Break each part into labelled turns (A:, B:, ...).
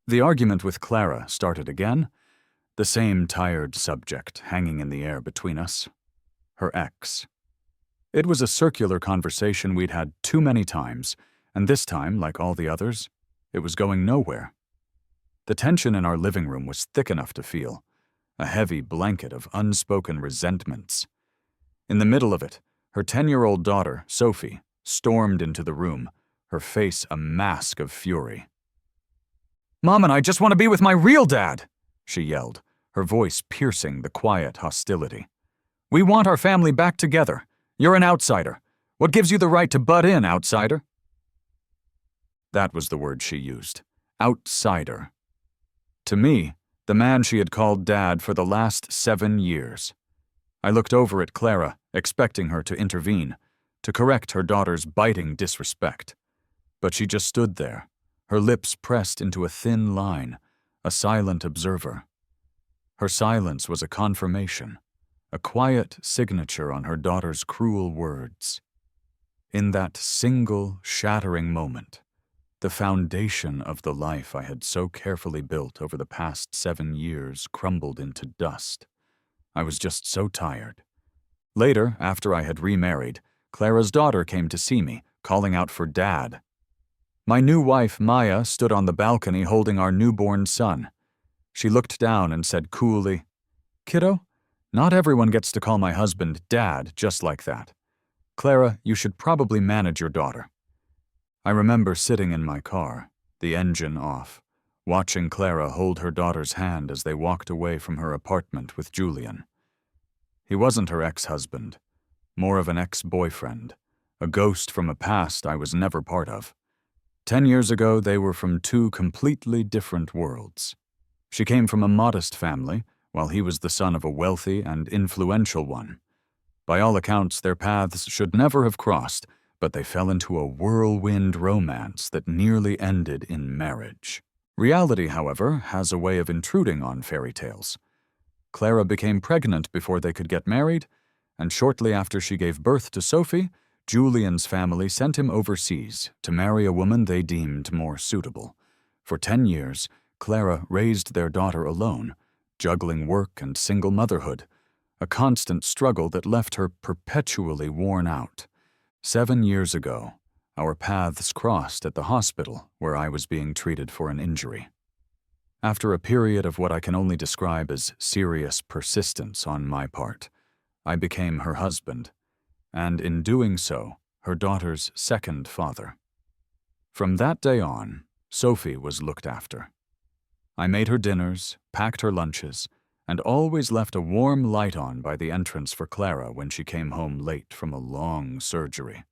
A: The argument with Clara started again, the same tired subject hanging in the air between us. Her ex. It was a circular conversation we'd had too many times, and this time, like all the others, it was going nowhere. The tension in our living room was thick enough to feel, a heavy blanket of unspoken resentments. In the middle of it, her 10-year-old daughter, Sophie, stormed into the room, her face a mask of fury. "Mom and I just want to be with my real dad," she yelled, her voice piercing the quiet hostility. "We want our family back together. You're an outsider. What gives you the right to butt in, outsider?" That was the word she used. Outsider. To me, the man she had called Dad for the last 7 years. I looked over at Clara, expecting her to intervene, to correct her daughter's biting disrespect. But she just stood there, her lips pressed into a thin line, a silent observer. Her silence was a confirmation, a quiet signature on her daughter's cruel words. In that single, shattering moment, the foundation of the life I had so carefully built over the past 7 years crumbled into dust. I was just so tired. Later, after I had remarried, Clara's daughter came to see me, calling out for Dad. My new wife, Maya, stood on the balcony holding our newborn son. She looked down and said coolly, "Kiddo, not everyone gets to call my husband Dad just like that. Clara, you should probably manage your daughter." I remember sitting in my car, the engine off, watching Clara hold her daughter's hand as they walked away from her apartment with Julian. He wasn't her ex-husband, more of an ex-boyfriend, a ghost from a past I was never part of. 10 years ago, they were from 2 completely different worlds. She came from a modest family, while he was the son of a wealthy and influential one. By all accounts, their paths should never have crossed, but they fell into a whirlwind romance that nearly ended in marriage. Reality, however, has a way of intruding on fairy tales. Clara became pregnant before they could get married, and shortly after she gave birth to Sophie, Julian's family sent him overseas to marry a woman they deemed more suitable. For 10 years, Clara raised their daughter alone, juggling work and single motherhood, a constant struggle that left her perpetually worn out. 7 years ago, our paths crossed at the hospital where I was being treated for an injury. After a period of what I can only describe as serious persistence on my part, I became her husband, and in doing so, her daughter's second father. From that day on, Sophie was looked after. I made her dinners, packed her lunches, and always left a warm light on by the entrance for Clara when she came home late from a long surgery.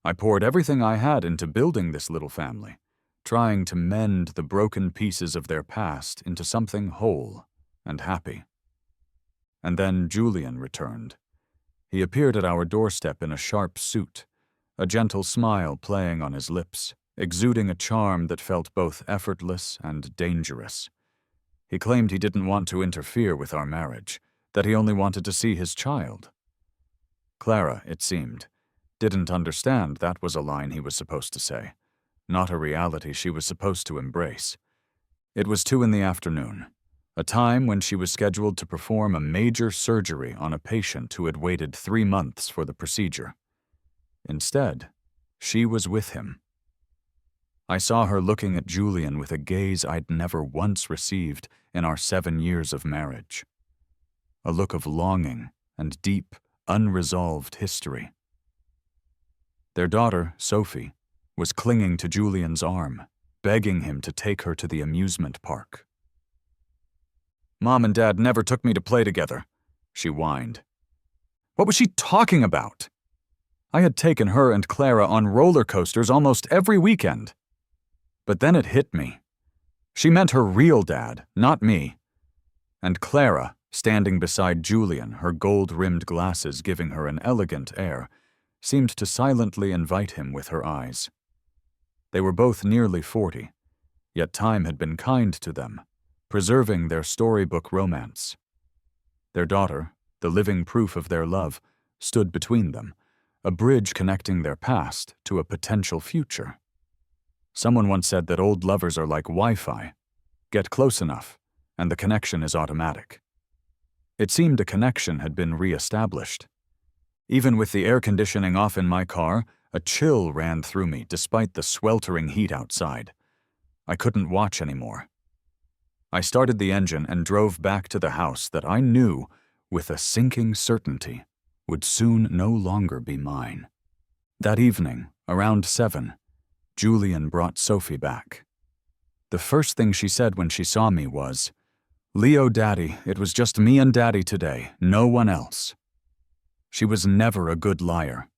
A: I poured everything I had into building this little family, trying to mend the broken pieces of their past into something whole and happy. And then Julian returned. He appeared at our doorstep in a sharp suit, a gentle smile playing on his lips, exuding a charm that felt both effortless and dangerous. He claimed he didn't want to interfere with our marriage, that he only wanted to see his child. Clara, it seemed, didn't understand that was a line he was supposed to say, not a reality she was supposed to embrace. It was 2 p.m, a time when she was scheduled to perform a major surgery on a patient who had waited 3 months for the procedure. Instead, she was with him. I saw her looking at Julian with a gaze I'd never once received in our 7 years of marriage. A look of longing and deep, unresolved history. Their daughter, Sophie, was clinging to Julian's arm, begging him to take her to the amusement park. "Mom and Dad never took me to play together," she whined. What was she talking about? I had taken her and Clara on roller coasters almost every weekend. But then it hit me. She meant her real dad, not me. And Clara, standing beside Julian, her gold-rimmed glasses giving her an elegant air, seemed to silently invite him with her eyes. They were both nearly 40, yet time had been kind to them, preserving their storybook romance. Their daughter, the living proof of their love, stood between them, a bridge connecting their past to a potential future. Someone once said that old lovers are like Wi-Fi. Get close enough, and the connection is automatic. It seemed a connection had been re-established. Even with the air conditioning off in my car, a chill ran through me despite the sweltering heat outside. I couldn't watch anymore. I started the engine and drove back to the house that I knew, with a sinking certainty, would soon no longer be mine. That evening, around 7, Julian brought Sophie back. The first thing she said when she saw me was, "Leo, Daddy, it was just me and Daddy today, no one else." She was never a good liar.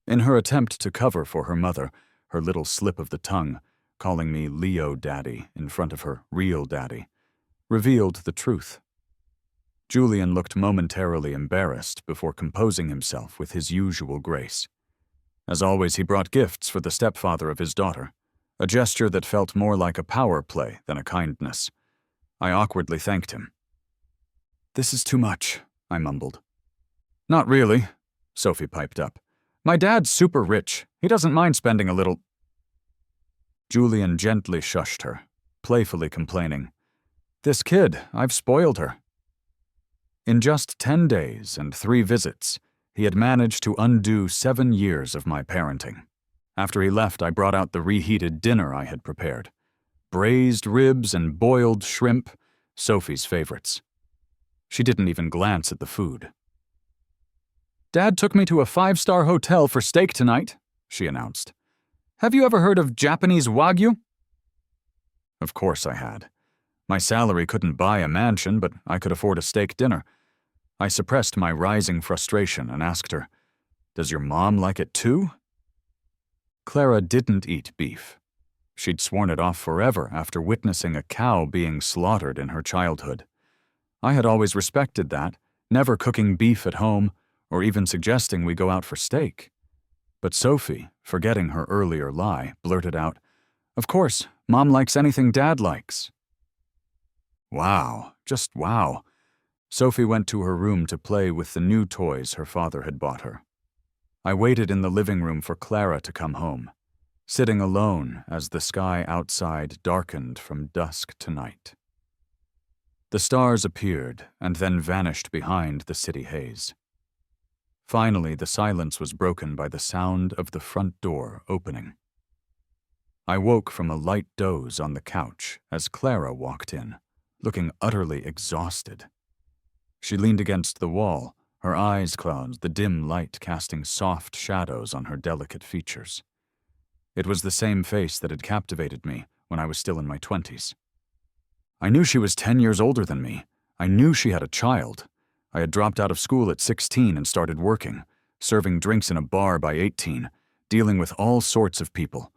A: In her attempt to cover for her mother, her little slip of the tongue, calling me Leo Daddy in front of her real daddy, revealed the truth. Julian looked momentarily embarrassed before composing himself with his usual grace. As always, he brought gifts for the stepfather of his daughter, a gesture that felt more like a power play than a kindness. I awkwardly thanked him. "This is too much," I mumbled. "Not really," Sophie piped up. "My dad's super rich. He doesn't mind spending a little—" Julian gently shushed her, playfully complaining, "This kid, I've spoiled her." In just 10 days and 3 visits, he had managed to undo 7 years of my parenting. After he left, I brought out the reheated dinner I had prepared. Braised ribs and boiled shrimp, Sophie's favorites. She didn't even glance at the food. "Dad took me to a 5-star hotel for steak tonight," she announced. "Have you ever heard of Japanese Wagyu?" Of course I had. My salary couldn't buy a mansion, but I could afford a steak dinner. I suppressed my rising frustration and asked her, "Does your mom like it too?" Clara didn't eat beef. She'd sworn it off forever after witnessing a cow being slaughtered in her childhood. I had always respected that, never cooking beef at home or even suggesting we go out for steak. But Sophie, forgetting her earlier lie, blurted out, "Of course, Mom likes anything Dad likes." Wow, just wow. Sophie went to her room to play with the new toys her father had bought her. I waited in the living room for Clara to come home, sitting alone as the sky outside darkened from dusk to night. The stars appeared and then vanished behind the city haze. Finally, the silence was broken by the sound of the front door opening. I woke from a light doze on the couch as Clara walked in, looking utterly exhausted. She leaned against the wall, her eyes closed, the dim light casting soft shadows on her delicate features. It was the same face that had captivated me when I was still in my 20s. I knew she was 10 years older than me. I knew she had a child. I had dropped out of school at 16 and started working, serving drinks in a bar by 18, dealing with all sorts of people.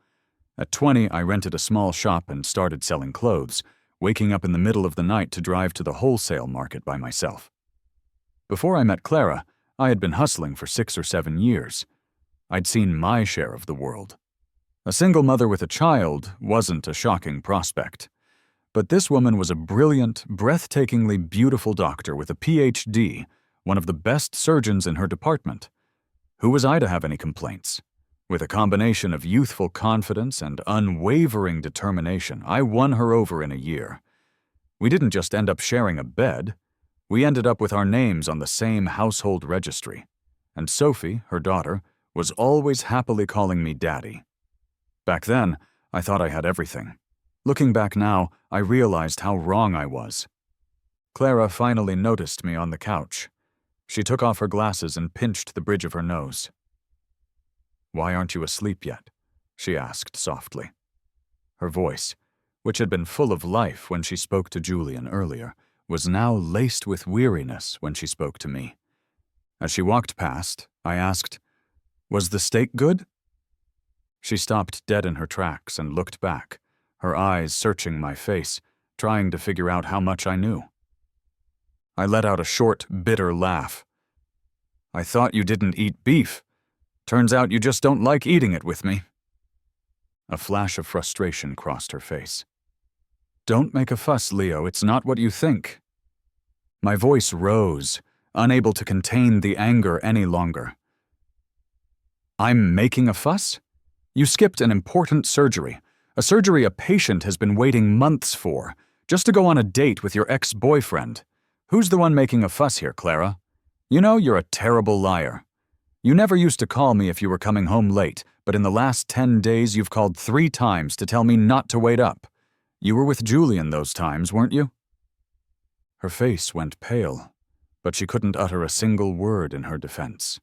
A: At 20, I rented a small shop and started selling clothes, waking up in the middle of the night to drive to the wholesale market by myself. Before I met Clara, I had been hustling for 6 or 7 years. I'd seen my share of the world. A single mother with a child wasn't a shocking prospect. But this woman was a brilliant, breathtakingly beautiful doctor with a PhD, one of the best surgeons in her department. Who was I to have any complaints? With a combination of youthful confidence and unwavering determination, I won her over in a year. We didn't just end up sharing a bed. We ended up with our names on the same household registry. And Sophie, her daughter, was always happily calling me Daddy. Back then, I thought I had everything. Looking back now, I realized how wrong I was. Clara finally noticed me on the couch. She took off her glasses and pinched the bridge of her nose. "Why aren't you asleep yet?" she asked softly. Her voice, which had been full of life when she spoke to Julian earlier, was now laced with weariness when she spoke to me. As she walked past, I asked, "Was the steak good?" She stopped dead in her tracks and looked back, her eyes searching my face, trying to figure out how much I knew. I let out a short, bitter laugh. "I thought you didn't eat beef. Turns out you just don't like eating it with me." A flash of frustration crossed her face. "Don't make a fuss, Leo. It's not what you think." My voice rose, unable to contain the anger any longer. "I'm making a fuss? You skipped an important surgery. A surgery a patient has been waiting months for, just to go on a date with your ex-boyfriend. Who's the one making a fuss here, Clara? You know you're a terrible liar. You never used to call me if you were coming home late, but in the last 10 days you've called 3 times to tell me not to wait up. You were with Julian those times, weren't you? Her face went pale, but she couldn't utter a single word in her defense.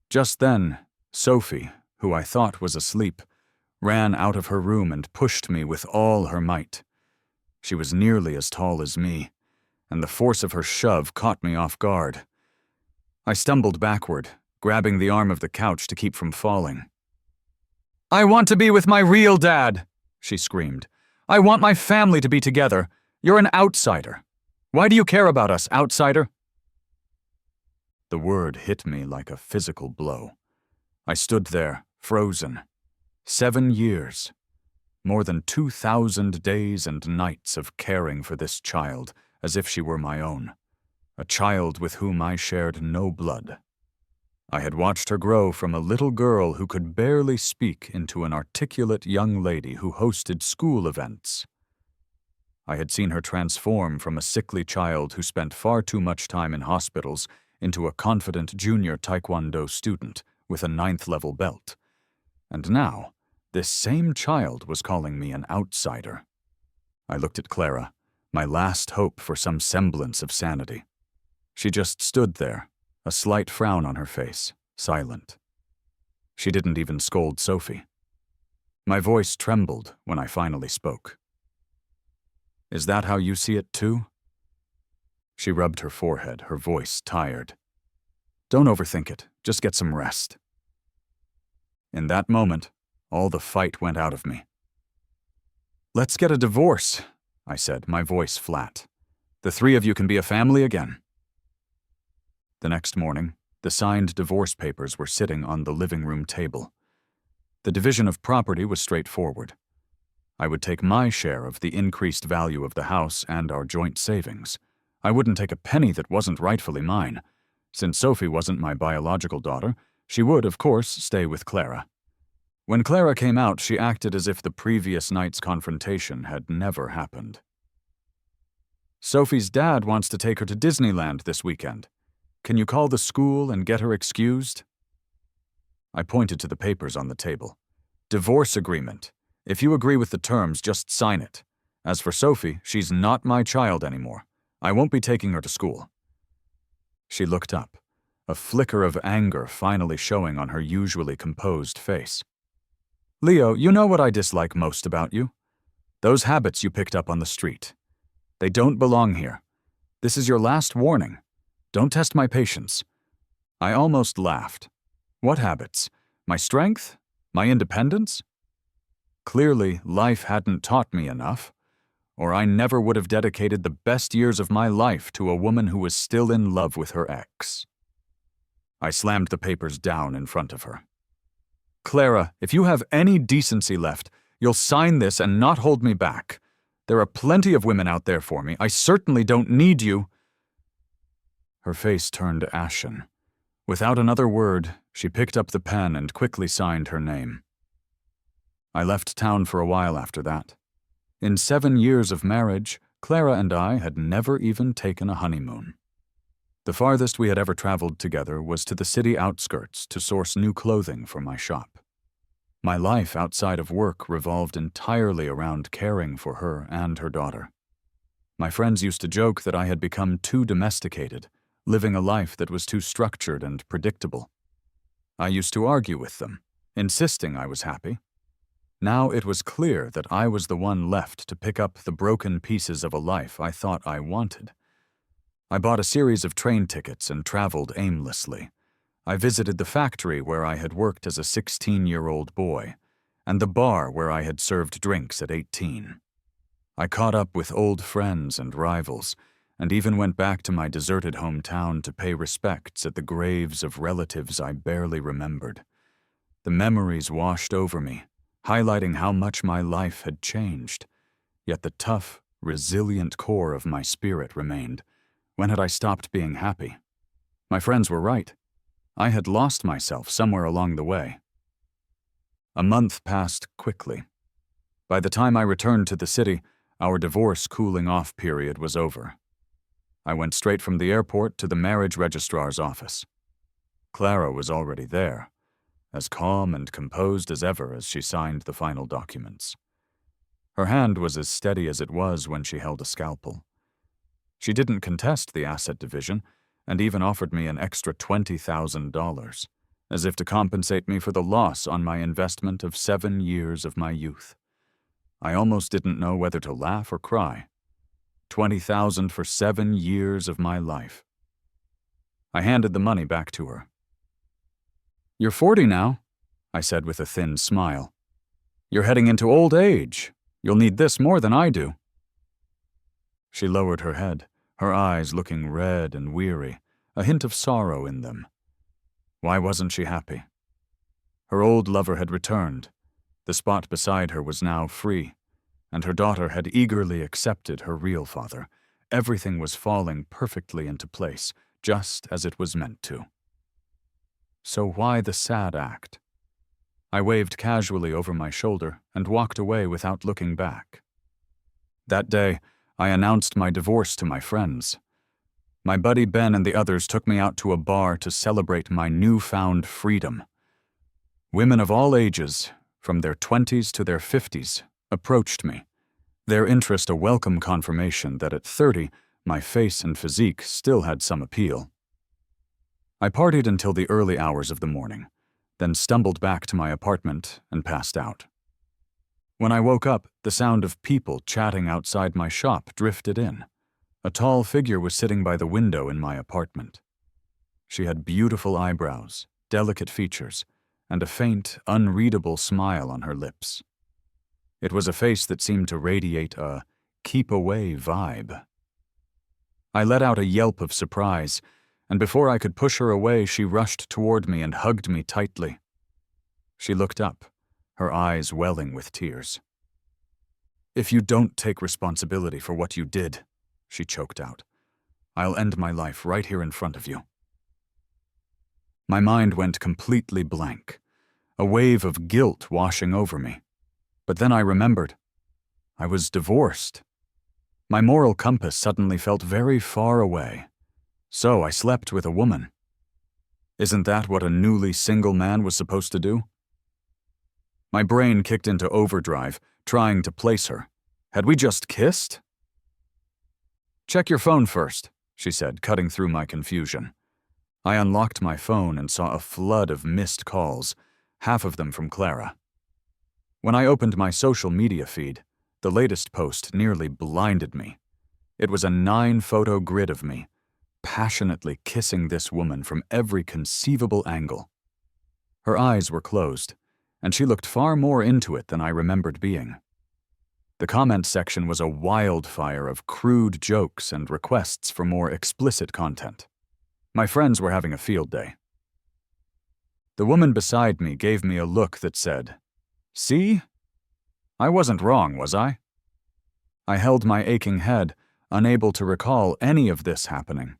A: Just then, Sophie, who I thought was asleep, ran out of her room and pushed me with all her might. She was nearly as tall as me, and the force of her shove caught me off guard. I stumbled backward, grabbing the arm of the couch to keep from falling. "I want to be with my real dad," she screamed. "I want my family to be together. You're an outsider. Why do you care about us, outsider?" The word hit me like a physical blow. I stood there, frozen. 7 years. More than 2,000 days and nights of caring for this child as if she were my own. A child with whom I shared no blood. I had watched her grow from a little girl who could barely speak into an articulate young lady who hosted school events. I had seen her transform from a sickly child who spent far too much time in hospitals into a confident junior taekwondo student with a 9th-level belt. And now, this same child was calling me an outsider. I looked at Clara, my last hope for some semblance of sanity. She just stood there, a slight frown on her face, silent. She didn't even scold Sophie. My voice trembled when I finally spoke. "Is that how you see it too?" She rubbed her forehead, her voice tired. "Don't overthink it, just get some rest." In that moment, all the fight went out of me. "Let's get a divorce," I said, my voice flat. "The 3 of you can be a family again." The next morning, the signed divorce papers were sitting on the living room table. The division of property was straightforward. I would take my share of the increased value of the house and our joint savings. I wouldn't take a penny that wasn't rightfully mine. Since Sophie wasn't my biological daughter, she would, of course, stay with Clara. When Clara came out, she acted as if the previous night's confrontation had never happened. "Sophie's dad wants to take her to Disneyland this weekend. Can you call the school and get her excused?" I pointed to the papers on the table. "Divorce agreement. If you agree with the terms, just sign it. As for Sophie, she's not my child anymore. I won't be taking her to school." She looked up, a flicker of anger finally showing on her usually composed face. "Leo, you know what I dislike most about you? Those habits you picked up on the street. They don't belong here. This is your last warning. Don't test my patience." I almost laughed. What habits? My strength? My independence? Clearly, life hadn't taught me enough, or I never would have dedicated the best years of my life to a woman who was still in love with her ex. I slammed the papers down in front of her. "Clara, if you have any decency left, you'll sign this and not hold me back. There are plenty of women out there for me. I certainly don't need you." Her face turned ashen. Without another word, she picked up the pen and quickly signed her name. I left town for a while after that. In 7 years of marriage, Clara and I had never even taken a honeymoon. The farthest we had ever traveled together was to the city outskirts to source new clothing for my shop. My life outside of work revolved entirely around caring for her and her daughter. My friends used to joke that I had become too domesticated, living a life that was too structured and predictable. I used to argue with them, insisting I was happy. Now it was clear that I was the one left to pick up the broken pieces of a life I thought I wanted. I bought a series of train tickets and traveled aimlessly. I visited the factory where I had worked as a 16-year-old boy, and the bar where I had served drinks at 18. I caught up with old friends and rivals, and even went back to my deserted hometown to pay respects at the graves of relatives I barely remembered. The memories washed over me, highlighting how much my life had changed, yet the tough, resilient core of my spirit remained. When had I stopped being happy? My friends were right. I had lost myself somewhere along the way. A month passed quickly. By the time I returned to the city, our divorce cooling-off period was over. I went straight from the airport to the marriage registrar's office. Clara was already there, as calm and composed as ever as she signed the final documents. Her hand was as steady as it was when she held a scalpel. She didn't contest the asset division, and even offered me an extra $20,000, as if to compensate me for the loss on my investment of 7 years of my youth. I almost didn't know whether to laugh or cry. $20,000 for 7 years of my life. I handed the money back to her. "You're 40 now," I said with a thin smile. "You're heading into old age. You'll need this more than I do." She lowered her head, her eyes looking red and weary, a hint of sorrow in them. Why wasn't she happy? Her old lover had returned. The spot beside her was now free, and her daughter had eagerly accepted her real father. Everything was falling perfectly into place, just as it was meant to. So why the sad act? I waved casually over my shoulder and walked away without looking back. That day, I announced my divorce to my friends. My buddy Ben and the others took me out to a bar to celebrate my newfound freedom. Women of all ages, from their 20s to their 50s, approached me, their interest a welcome confirmation that at 30, my face and physique still had some appeal. I partied until the early hours of the morning, then stumbled back to my apartment and passed out. When I woke up, the sound of people chatting outside my shop drifted in. A tall figure was sitting by the window in my apartment. She had beautiful eyebrows, delicate features, and a faint, unreadable smile on her lips. It was a face that seemed to radiate a keep-away vibe. I let out a yelp of surprise, and before I could push her away, she rushed toward me and hugged me tightly. She looked up, her eyes welling with tears. "If you don't take responsibility for what you did," she choked out, "I'll end my life right here in front of you." My mind went completely blank, a wave of guilt washing over me. But then I remembered. I was divorced. My moral compass suddenly felt very far away. So I slept with a woman. Isn't that what a newly single man was supposed to do? My brain kicked into overdrive, trying to place her. Had we just kissed? "Check your phone first," she said, cutting through my confusion. I unlocked my phone and saw a flood of missed calls, half of them from Clara. When I opened my social media feed, the latest post nearly blinded me. It was a 9-photo grid of me, passionately kissing this woman from every conceivable angle. Her eyes were closed, and she looked far more into it than I remembered being. The comment section was a wildfire of crude jokes and requests for more explicit content. My friends were having a field day. The woman beside me gave me a look that said, "See? I wasn't wrong, was I?" I held my aching head, unable to recall any of this happening.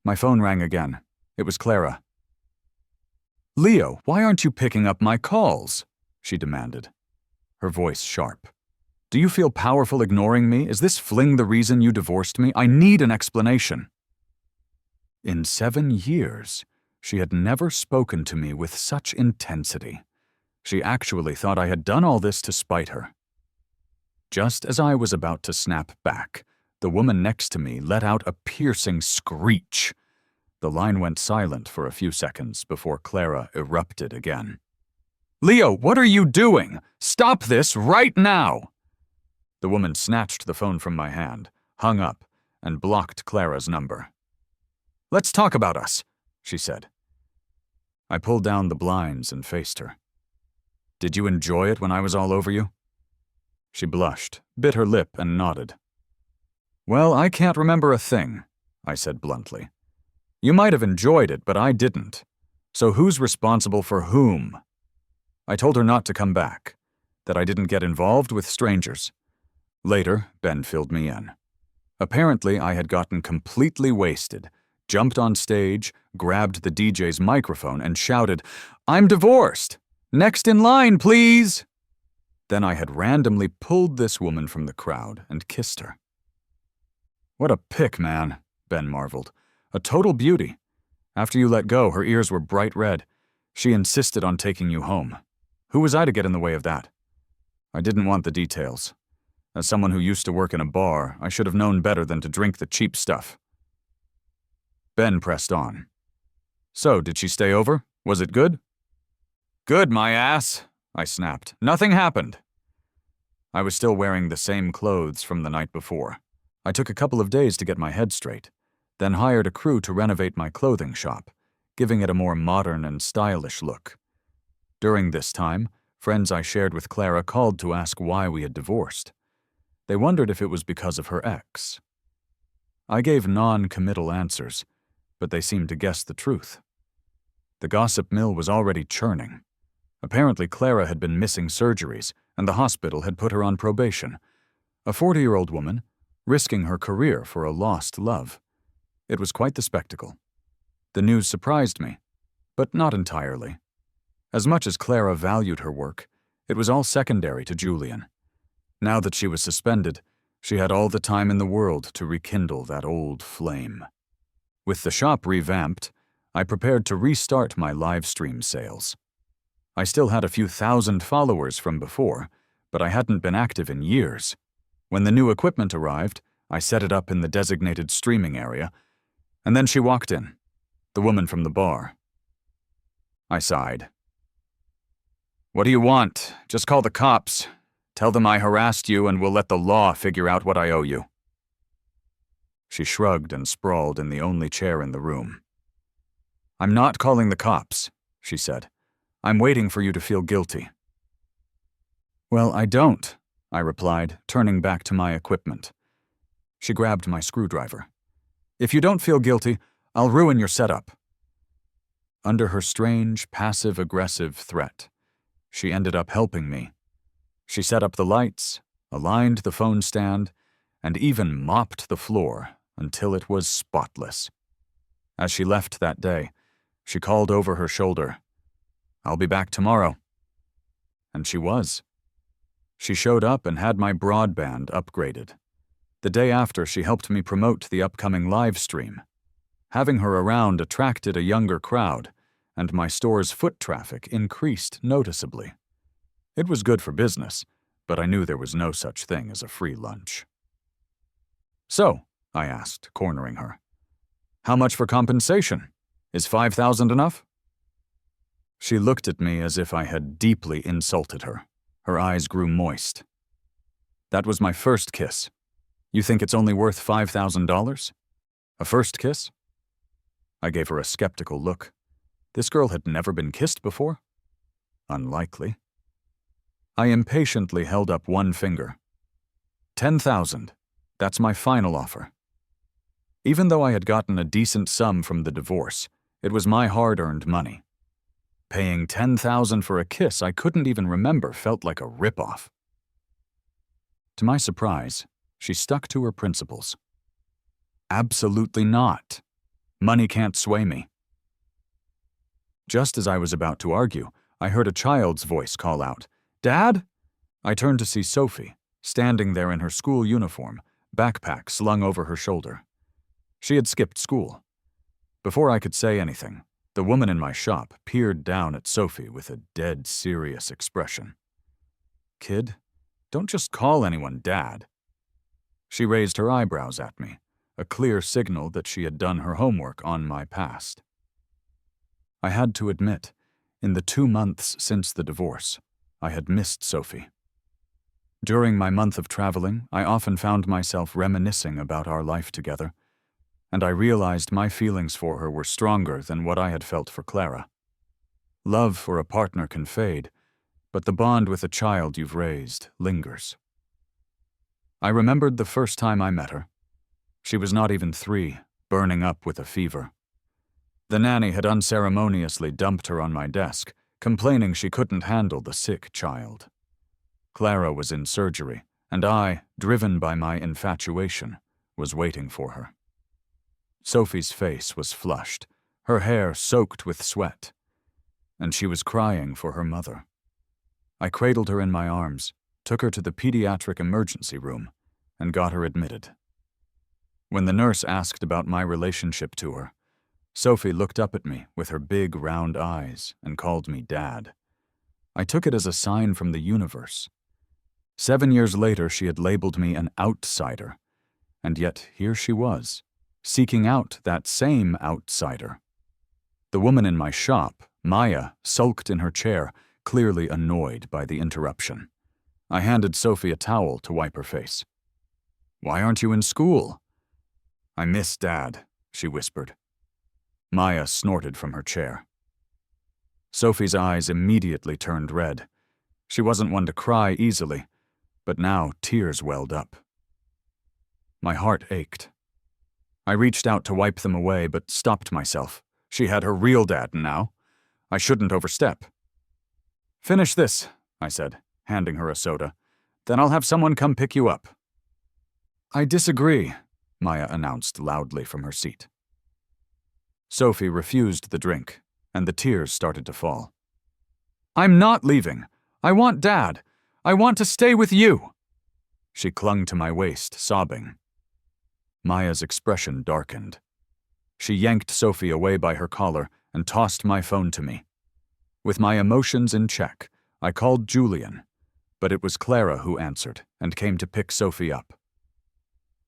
A: My phone rang again. It was Clara. "Leo, why aren't you picking up my calls?" she demanded, her voice sharp. "Do you feel powerful ignoring me? Is this fling the reason you divorced me? I need an explanation." In 7 years, she had never spoken to me with such intensity. She actually thought I had done all this to spite her. Just as I was about to snap back, the woman next to me let out a piercing screech. The line went silent for a few seconds before Clara erupted again. "Leo, what are you doing? Stop this right now!" The woman snatched the phone from my hand, hung up, and blocked Clara's number. "Let's talk about us," she said. I pulled down the blinds and faced her. "Did you enjoy it when I was all over you?" She blushed, bit her lip, and nodded. "Well, I can't remember a thing," I said bluntly. "You might have enjoyed it, but I didn't. So who's responsible for whom?" I told her not to come back, that I didn't get involved with strangers. Later, Ben filled me in. Apparently, I had gotten completely wasted, jumped on stage, grabbed the DJ's microphone, and shouted, "I'm divorced! Next in line, please!" Then I had randomly pulled this woman from the crowd and kissed her. "What a pick, man," Ben marveled. "A total beauty. After you let go, her ears were bright red. She insisted on taking you home. Who was I to get in the way of that?" I didn't want the details. As someone who used to work in a bar, I should have known better than to drink the cheap stuff. Ben pressed on. "So, did she stay over? Was it good?" "Good, my ass," I snapped. "Nothing happened." I was still wearing the same clothes from the night before. I took a couple of days to get my head straight, then hired a crew to renovate my clothing shop, giving it a more modern and stylish look. During this time, friends I shared with Clara called to ask why we had divorced. They wondered if it was because of her ex. I gave non-committal answers, but they seemed to guess the truth. The gossip mill was already churning. Apparently, Clara had been missing surgeries, and the hospital had put her on probation. A 40-year-old woman, risking her career for a lost love. It was quite the spectacle. The news surprised me, but not entirely. As much as Clara valued her work, it was all secondary to Julian. Now that she was suspended, she had all the time in the world to rekindle that old flame. With the shop revamped, I prepared to restart my live stream sales. I still had a few thousand followers from before, but I hadn't been active in years. When the new equipment arrived, I set it up in the designated streaming area, and then she walked in, the woman from the bar. I sighed. "What do you want? Just call the cops. Tell them I harassed you and we'll let the law figure out what I owe you." She shrugged and sprawled in the only chair in the room. "I'm not calling the cops," she said. "I'm waiting for you to feel guilty." "Well, I don't," I replied, turning back to my equipment. She grabbed my screwdriver. "If you don't feel guilty, I'll ruin your setup." Under her strange, passive-aggressive threat, she ended up helping me. She set up the lights, aligned the phone stand, and even mopped the floor until it was spotless. As she left that day, she called over her shoulder, "I'll be back tomorrow." And she was. She showed up and had my broadband upgraded. The day after, she helped me promote the upcoming live stream. Having her around attracted a younger crowd, and my store's foot traffic increased noticeably. It was good for business, but I knew there was no such thing as a free lunch. "So," I asked, cornering her, "how much for compensation? Is $5,000 enough?" She looked at me as if I had deeply insulted her. Her eyes grew moist. "That was my first kiss. You think it's only worth $5,000? A first kiss?" I gave her a skeptical look. This girl had never been kissed before? Unlikely. I impatiently held up one finger. $10,000. That's my final offer. Even though I had gotten a decent sum from the divorce, it was my hard-earned money. Paying $10,000 for a kiss I couldn't even remember felt like a rip-off. To my surprise, she stuck to her principles. "Absolutely not. Money can't sway me." Just as I was about to argue, I heard a child's voice call out, "Dad?" I turned to see Sophie, standing there in her school uniform, backpack slung over her shoulder. She had skipped school. Before I could say anything, the woman in my shop peered down at Sophie with a dead serious expression. "Kid, don't just call anyone Dad." She raised her eyebrows at me, a clear signal that she had done her homework on my past. I had to admit, in the 2 months since the divorce, I had missed Sophie. During my month of traveling, I often found myself reminiscing about our life together, and I realized my feelings for her were stronger than what I had felt for Clara. Love for a partner can fade, but the bond with a child you've raised lingers. I remembered the first time I met her. She was not even 3, burning up with a fever. The nanny had unceremoniously dumped her on my desk, complaining she couldn't handle the sick child. Clara was in surgery, and I, driven by my infatuation, was waiting for her. Sophie's face was flushed, her hair soaked with sweat, and she was crying for her mother. I cradled her in my arms, took her to the pediatric emergency room, and got her admitted. When the nurse asked about my relationship to her, Sophie looked up at me with her big round eyes and called me Dad. I took it as a sign from the universe. 7 years later, she had labeled me an outsider, and yet here she was, seeking out that same outsider. The woman in my shop, Maya, sulked in her chair, clearly annoyed by the interruption. I handed Sophie a towel to wipe her face. "Why aren't you in school?" "I miss Dad," she whispered. Maya snorted from her chair. Sophie's eyes immediately turned red. She wasn't one to cry easily, but now tears welled up. My heart ached. I reached out to wipe them away, but stopped myself. She had her real dad now. I shouldn't overstep. "Finish this," I said, handing her a soda. "Then I'll have someone come pick you up." "I disagree," Maya announced loudly from her seat. Sophie refused the drink, and the tears started to fall. "I'm not leaving. I want Dad. I want to stay with you." She clung to my waist, sobbing. Maya's expression darkened. She yanked Sophie away by her collar and tossed my phone to me. With my emotions in check, I called Julian, but it was Clara who answered and came to pick Sophie up.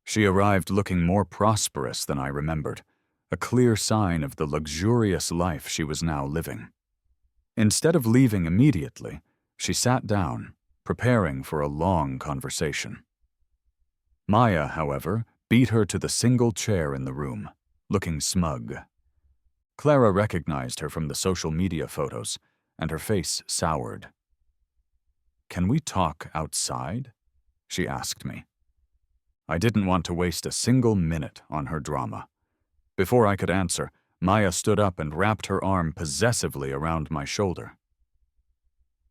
A: She arrived looking more prosperous than I remembered, a clear sign of the luxurious life she was now living. Instead of leaving immediately, she sat down, preparing for a long conversation. Maya, however, beat her to the single chair in the room, looking smug. Clara recognized her from the social media photos, and her face soured. "Can we talk outside?" she asked me. I didn't want to waste a single minute on her drama. Before I could answer, Maya stood up and wrapped her arm possessively around my shoulder.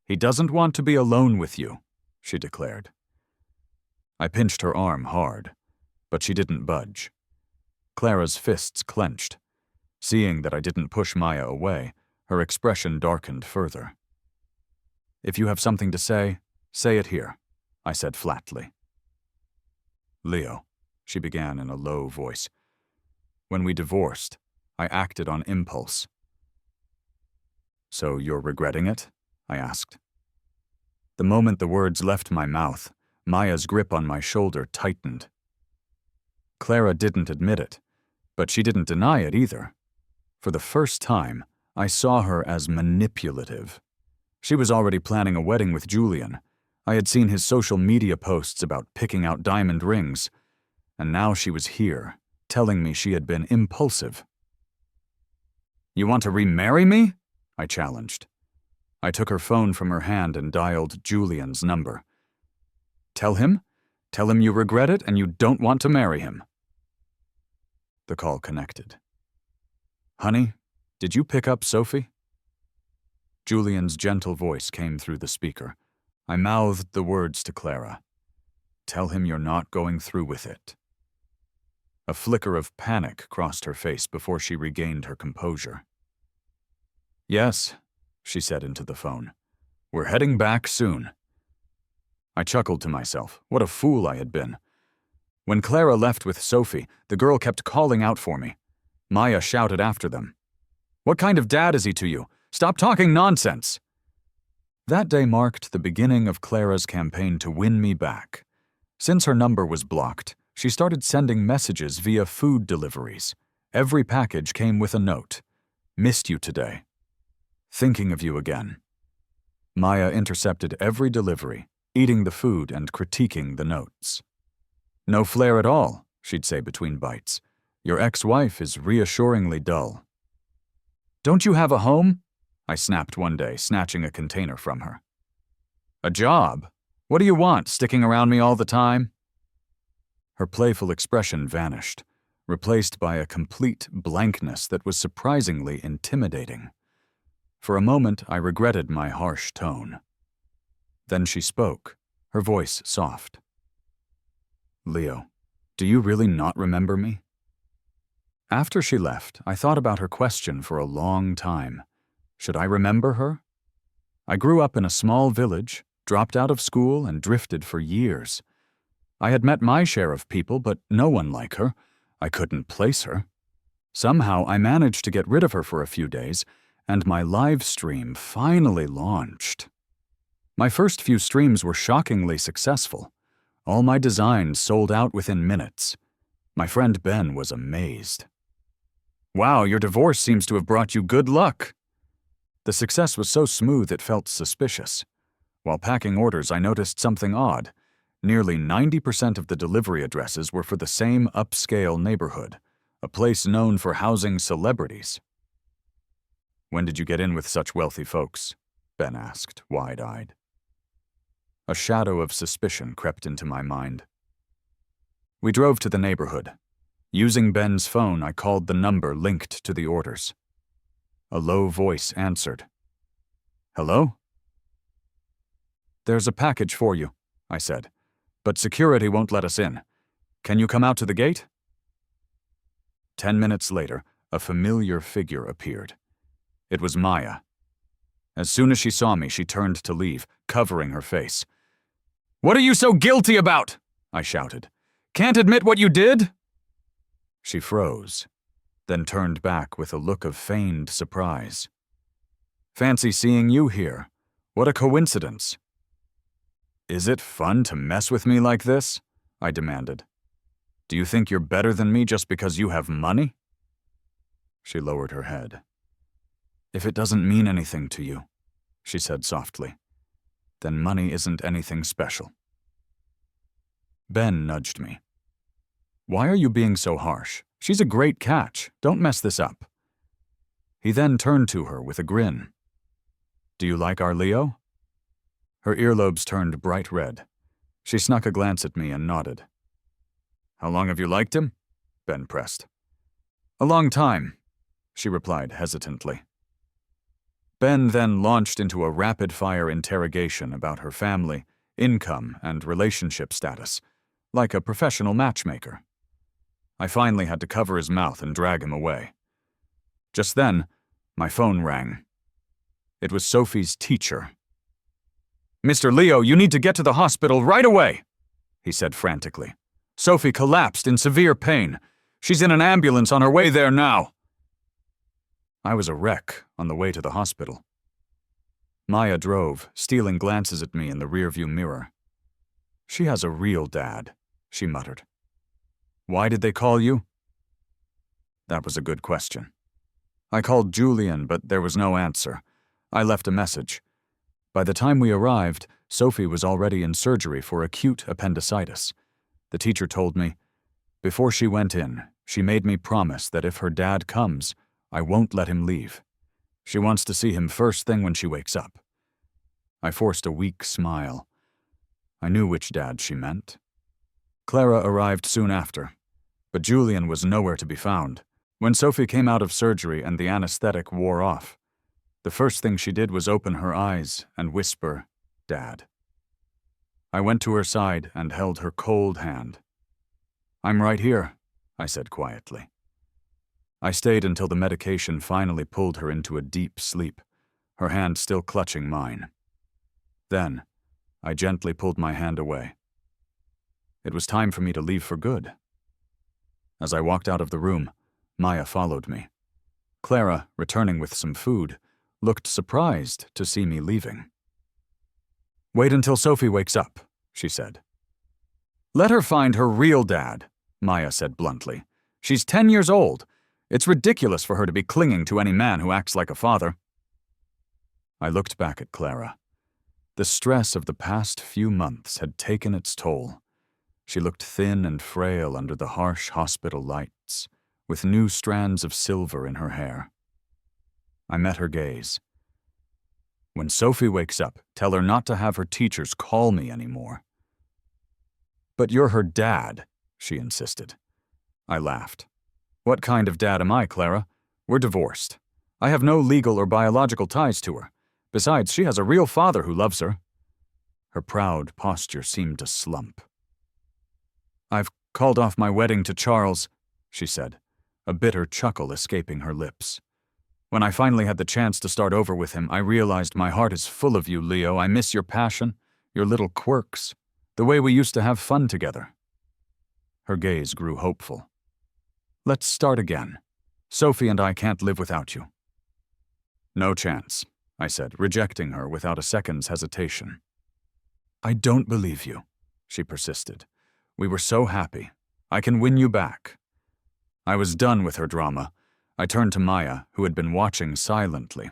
A: "He doesn't want to be alone with you," she declared. I pinched her arm hard, but she didn't budge. Clara's fists clenched. Seeing that I didn't push Maya away, her expression darkened further. "If you have something to say it here," I said flatly. "Leo," she began in a low voice. "When we divorced, I acted on impulse." "So you're regretting it?" I asked. The moment the words left my mouth, Maya's grip on my shoulder tightened. Clara didn't admit it, but she didn't deny it either. For the first time, I saw her as manipulative. She was already planning a wedding with Julian. I had seen his social media posts about picking out diamond rings, and now she was here, telling me she had been impulsive. "You want to remarry me?" I challenged. I took her phone from her hand and dialed Julian's number. Tell him you regret it and you don't want to marry him." The call connected. "Honey, did you pick up Sophie?" Julian's gentle voice came through the speaker. I mouthed the words to Clara. "Tell him you're not going through with it." A flicker of panic crossed her face before she regained her composure. "Yes," she said into the phone. "We're heading back soon." I chuckled to myself. What a fool I had been. When Clara left with Sophie, the girl kept calling out for me. Maya shouted after them. "What kind of dad is he to you? Stop talking nonsense!" That day marked the beginning of Clara's campaign to win me back. Since her number was blocked, she started sending messages via food deliveries. Every package came with a note. "Missed you today. Thinking of you again." Maya intercepted every delivery, eating the food and critiquing the notes. "No flair at all," she'd say between bites. "Your ex-wife is reassuringly dull." "Don't you have a home?" I snapped one day, snatching a container from her. "A job? What do you want, sticking around me all the time?" Her playful expression vanished, replaced by a complete blankness that was surprisingly intimidating. For a moment, I regretted my harsh tone. Then she spoke, her voice soft. "Leo, do you really not remember me?" After she left, I thought about her question for a long time. Should I remember her? I grew up in a small village, dropped out of school, and drifted for years. I had met my share of people, but no one like her. I couldn't place her. Somehow I managed to get rid of her for a few days, and my live stream finally launched. My first few streams were shockingly successful. All my designs sold out within minutes. My friend Ben was amazed. "Wow, your divorce seems to have brought you good luck." The success was so smooth it felt suspicious. While packing orders, I noticed something odd. Nearly 90% of the delivery addresses were for the same upscale neighborhood, a place known for housing celebrities. "When did you get in with such wealthy folks?" Ben asked, wide-eyed. A shadow of suspicion crept into my mind. We drove to the neighborhood. Using Ben's phone, I called the number linked to the orders. A low voice answered. "Hello?" "There's a package for you," I said, "but security won't let us in. Can you come out to the gate?" 10 minutes later, a familiar figure appeared. It was Maya. As soon as she saw me, she turned to leave, covering her face. "What are you so guilty about?" I shouted. "Can't admit what you did?" She froze, then turned back with a look of feigned surprise. "Fancy seeing you here. What a coincidence." "Is it fun to mess with me like this?" I demanded. "Do you think you're better than me just because you have money?" She lowered her head. "If it doesn't mean anything to you," she said softly, "then money isn't anything special." Ben nudged me. "Why are you being so harsh? She's a great catch. Don't mess this up." He then turned to her with a grin. "Do you like our Leo?" Her earlobes turned bright red. She snuck a glance at me and nodded. "How long have you liked him?" Ben pressed. "A long time," she replied hesitantly. Ben then launched into a rapid-fire interrogation about her family, income, and relationship status, like a professional matchmaker. I finally had to cover his mouth and drag him away. Just then, my phone rang. It was Sophie's teacher. "Mr. Leo, you need to get to the hospital right away," he said frantically. "Sophie collapsed in severe pain. She's in an ambulance on her way there now." I was a wreck on the way to the hospital. Maya drove, stealing glances at me in the rearview mirror. "She has a real dad," she muttered. "Why did they call you?" That was a good question. I called Julian, but there was no answer. I left a message. By the time we arrived, Sophie was already in surgery for acute appendicitis. The teacher told me, before she went in, she made me promise that if her dad comes, I won't let him leave. She wants to see him first thing when she wakes up. I forced a weak smile. I knew which dad she meant. Clara arrived soon after, but Julian was nowhere to be found. When Sophie came out of surgery and the anesthetic wore off, the first thing she did was open her eyes and whisper, "Dad." I went to her side and held her cold hand. "I'm right here," I said quietly. I stayed until the medication finally pulled her into a deep sleep, her hand still clutching mine. Then, I gently pulled my hand away. It was time for me to leave for good. As I walked out of the room, Maya followed me. Clara, returning with some food, looked surprised to see me leaving. "Wait until Sophie wakes up," she said. "Let her find her real dad," Maya said bluntly. "She's 10 years old. It's ridiculous for her to be clinging to any man who acts like a father." I looked back at Clara. The stress of the past few months had taken its toll. She looked thin and frail under the harsh hospital lights, with new strands of silver in her hair. I met her gaze. "When Sophie wakes up, tell her not to have her teachers call me anymore." "But you're her dad," she insisted. I laughed. "What kind of dad am I, Clara? We're divorced. I have no legal or biological ties to her. Besides, she has a real father who loves her." Her proud posture seemed to slump. "I've called off my wedding to Charles," she said, a bitter chuckle escaping her lips. When I finally had the chance to start over with him, I realized my heart is full of you, Leo. I miss your passion, your little quirks, the way we used to have fun together. Her gaze grew hopeful. Let's start again. Sophie and I can't live without you. No chance, I said, rejecting her without a second's hesitation. I don't believe you, she persisted. We were so happy. I can win you back. I was done with her drama. I turned to Maya, who had been watching silently.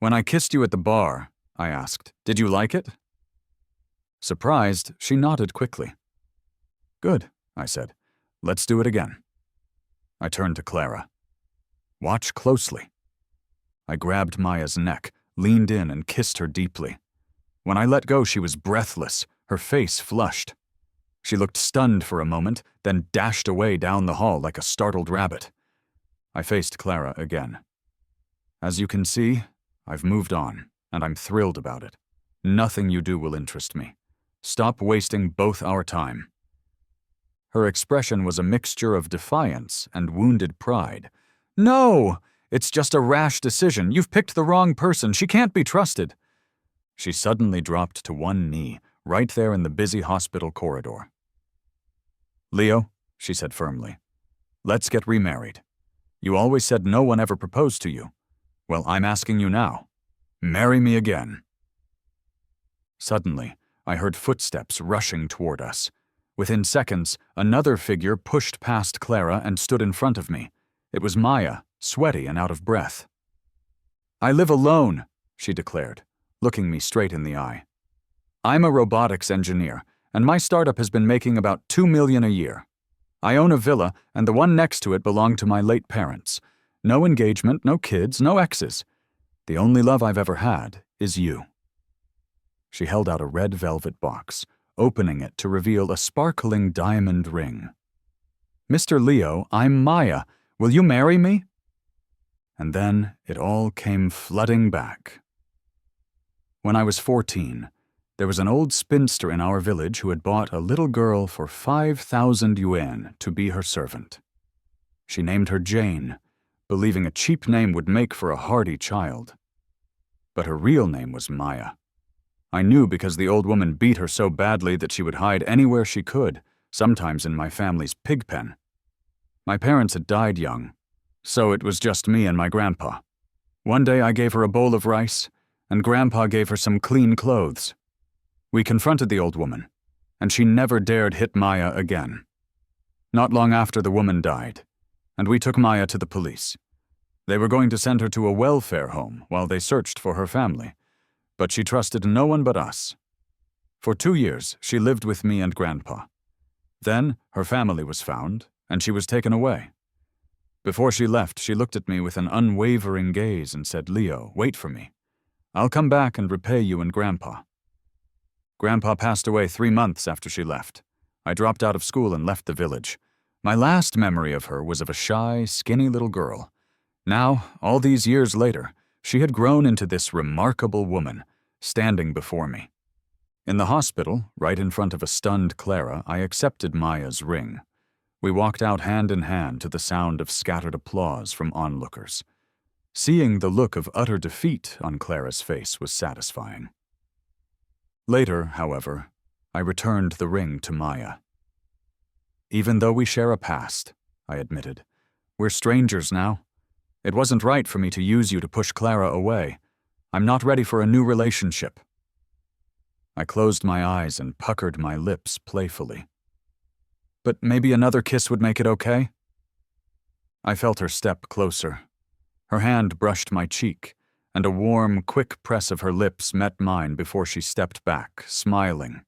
A: When I kissed you at the bar, I asked, did you like it? Surprised, she nodded quickly. Good, I said. Let's do it again. I turned to Clara. Watch closely. I grabbed Maya's neck, leaned in, and kissed her deeply. When I let go, she was breathless, her face flushed. She looked stunned for a moment, then dashed away down the hall like a startled rabbit. I faced Clara again. As you can see, I've moved on, and I'm thrilled about it. Nothing you do will interest me. Stop wasting both our time. Her expression was a mixture of defiance and wounded pride. No! It's just a rash decision. You've picked the wrong person. She can't be trusted. She suddenly dropped to one knee, right there in the busy hospital corridor. Leo, she said firmly, let's get remarried. You always said no one ever proposed to you. Well, I'm asking you now. Marry me again. Suddenly, I heard footsteps rushing toward us. Within seconds, another figure pushed past Clara and stood in front of me. It was Maya, sweaty and out of breath. I live alone, she declared, looking me straight in the eye. I'm a robotics engineer, and my startup has been making about $2 million a year. I own a villa, and the one next to it belonged to my late parents. No engagement, no kids, no exes. The only love I've ever had is you. She held out a red velvet box, opening it to reveal a sparkling diamond ring. Mr. Leo, I'm Maya. Will you marry me? And then it all came flooding back. When I was 14, there was an old spinster in our village who had bought a little girl for 5,000 yuan to be her servant. She named her Jane, believing a cheap name would make for a hardy child. But her real name was Maya. I knew because the old woman beat her so badly that she would hide anywhere she could, sometimes in my family's pig pen. My parents had died young, so it was just me and my grandpa. One day I gave her a bowl of rice, and Grandpa gave her some clean clothes. We confronted the old woman, and she never dared hit Maya again. Not long after the woman died, and we took Maya to the police. They were going to send her to a welfare home while they searched for her family, but she trusted no one but us. For 2 years, she lived with me and Grandpa. Then, her family was found, and she was taken away. Before she left, she looked at me with an unwavering gaze and said, Leo, wait for me. I'll come back and repay you and Grandpa. Grandpa passed away 3 months after she left. I dropped out of school and left the village. My last memory of her was of a shy, skinny little girl. Now, all these years later, she had grown into this remarkable woman, standing before me. In the hospital, right in front of a stunned Clara, I accepted Maya's ring. We walked out hand in hand to the sound of scattered applause from onlookers. Seeing the look of utter defeat on Clara's face was satisfying. Later, however, I returned the ring to Maya. Even though we share a past, I admitted, we're strangers now. It wasn't right for me to use you to push Clara away. I'm not ready for a new relationship. I closed my eyes and puckered my lips playfully. But maybe another kiss would make it okay? I felt her step closer. Her hand brushed my cheek, and a warm, quick press of her lips met mine before she stepped back, smiling.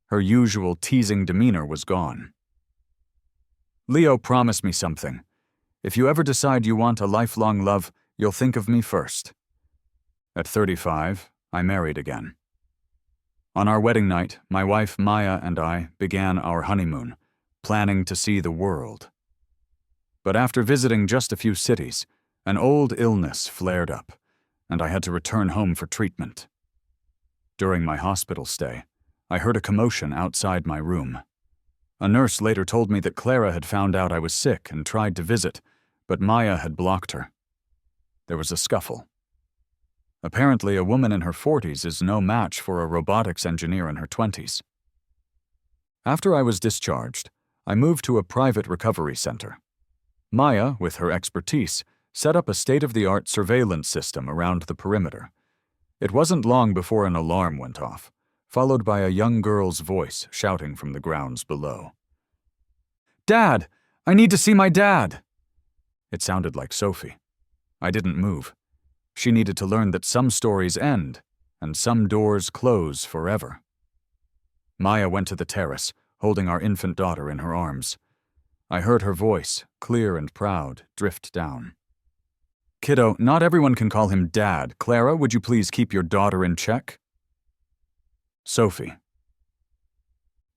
A: Her usual teasing demeanor was gone. Leo promised me something. If you ever decide you want a lifelong love, you'll think of me first. At 35, I married again. On our wedding night, my wife Maya and I began our honeymoon, planning to see the world. But after visiting just a few cities, an old illness flared up, and I had to return home for treatment. During my hospital stay, I heard a commotion outside my room. A nurse later told me that Clara had found out I was sick and tried to visit, but Maya had blocked her. There was a scuffle. Apparently, a woman in her 40s is no match for a robotics engineer in her 20s. After I was discharged, I moved to a private recovery center. Maya, with her expertise, set up a state-of-the-art surveillance system around the perimeter. It wasn't long before an alarm went off, followed by a young girl's voice shouting from the grounds below. "Dad! I need to see my dad!" It sounded like Sophie. I didn't move. She needed to learn that some stories end, and some doors close forever. Maya went to the terrace, holding our infant daughter in her arms. I heard her voice, clear and proud, drift down. "Kiddo, not everyone can call him Dad. Clara, would you please keep your daughter in check?" Sophie.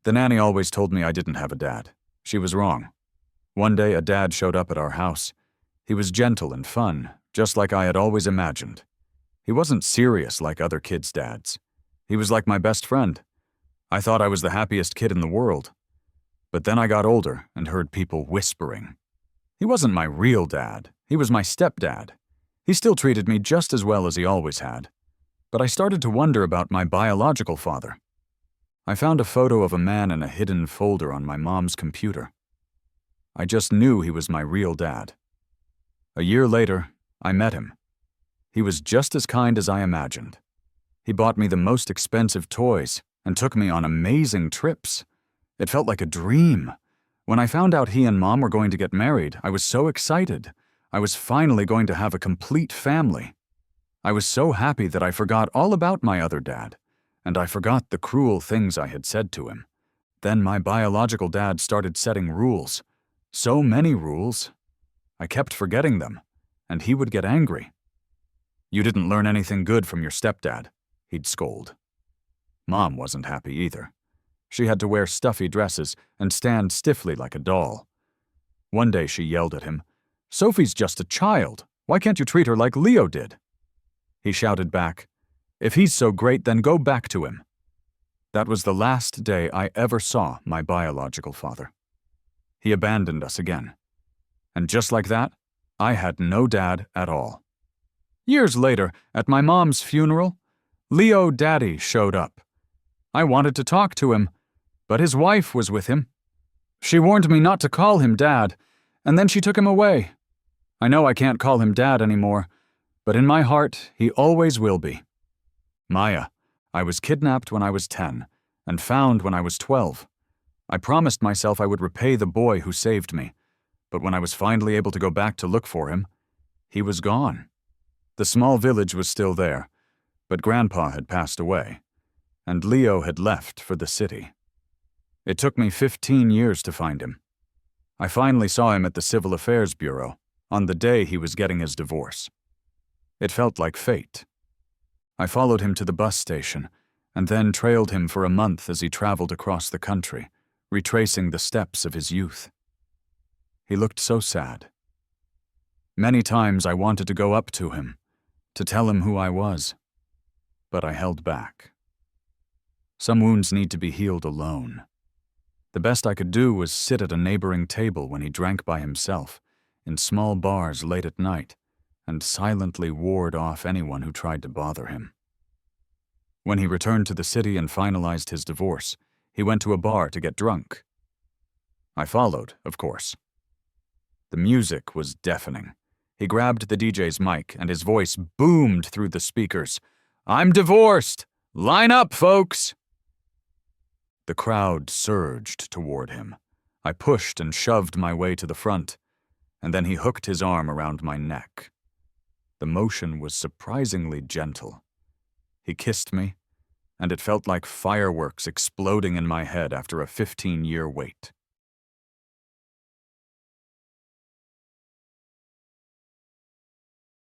A: The nanny always told me I didn't have a dad. She was wrong. One day, a dad showed up at our house. He was gentle and fun, just like I had always imagined. He wasn't serious like other kids' dads. He was like my best friend. I thought I was the happiest kid in the world. But then I got older and heard people whispering. He wasn't my real dad. He was my stepdad. He still treated me just as well as he always had. But I started to wonder about my biological father. I found a photo of a man in a hidden folder on my mom's computer. I just knew he was my real dad. A year later, I met him. He was just as kind as I imagined. He bought me the most expensive toys and took me on amazing trips. It felt like a dream. When I found out he and Mom were going to get married, I was so excited. I was finally going to have a complete family. I was so happy that I forgot all about my other dad, and I forgot the cruel things I had said to him. Then my biological dad started setting rules. So many rules. I kept forgetting them, and he would get angry. "You didn't learn anything good from your stepdad," he'd scold. Mom wasn't happy either. She had to wear stuffy dresses and stand stiffly like a doll. One day she yelled at him, "Sophie's just a child. Why can't you treat her like Leo did?" He shouted back, "If he's so great, then go back to him." That was the last day I ever saw my biological father. He abandoned us again. And just like that, I had no dad at all. Years later, at my mom's funeral, Leo Daddy showed up. I wanted to talk to him, but his wife was with him. She warned me not to call him Dad, and then she took him away. I know I can't call him Dad anymore, but in my heart, he always will be. Maya, I was kidnapped when I was 10 and found when I was 12. I promised myself I would repay the boy who saved me, but when I was finally able to go back to look for him, he was gone. The small village was still there, but Grandpa had passed away, and Leo had left for the city. It took me 15 years to find him. I finally saw him at the Civil Affairs Bureau on the day he was getting his divorce. It felt like fate. I followed him to the bus station and then trailed him for a month as he traveled across the country, retracing the steps of his youth. He looked so sad. Many times I wanted to go up to him, to tell him who I was, but I held back. Some wounds need to be healed alone. The best I could do was sit at a neighboring table when he drank by himself, in small bars late at night, and silently ward off anyone who tried to bother him. When he returned to the city and finalized his divorce, he went to a bar to get drunk. I followed, of course. The music was deafening. He grabbed the DJ's mic, and his voice boomed through the speakers. "I'm divorced! Line up, folks!" The crowd surged toward him. I pushed and shoved my way to the front, and then he hooked his arm around my neck. The motion was surprisingly gentle. He kissed me, and it felt like fireworks exploding in my head after a 15-year wait.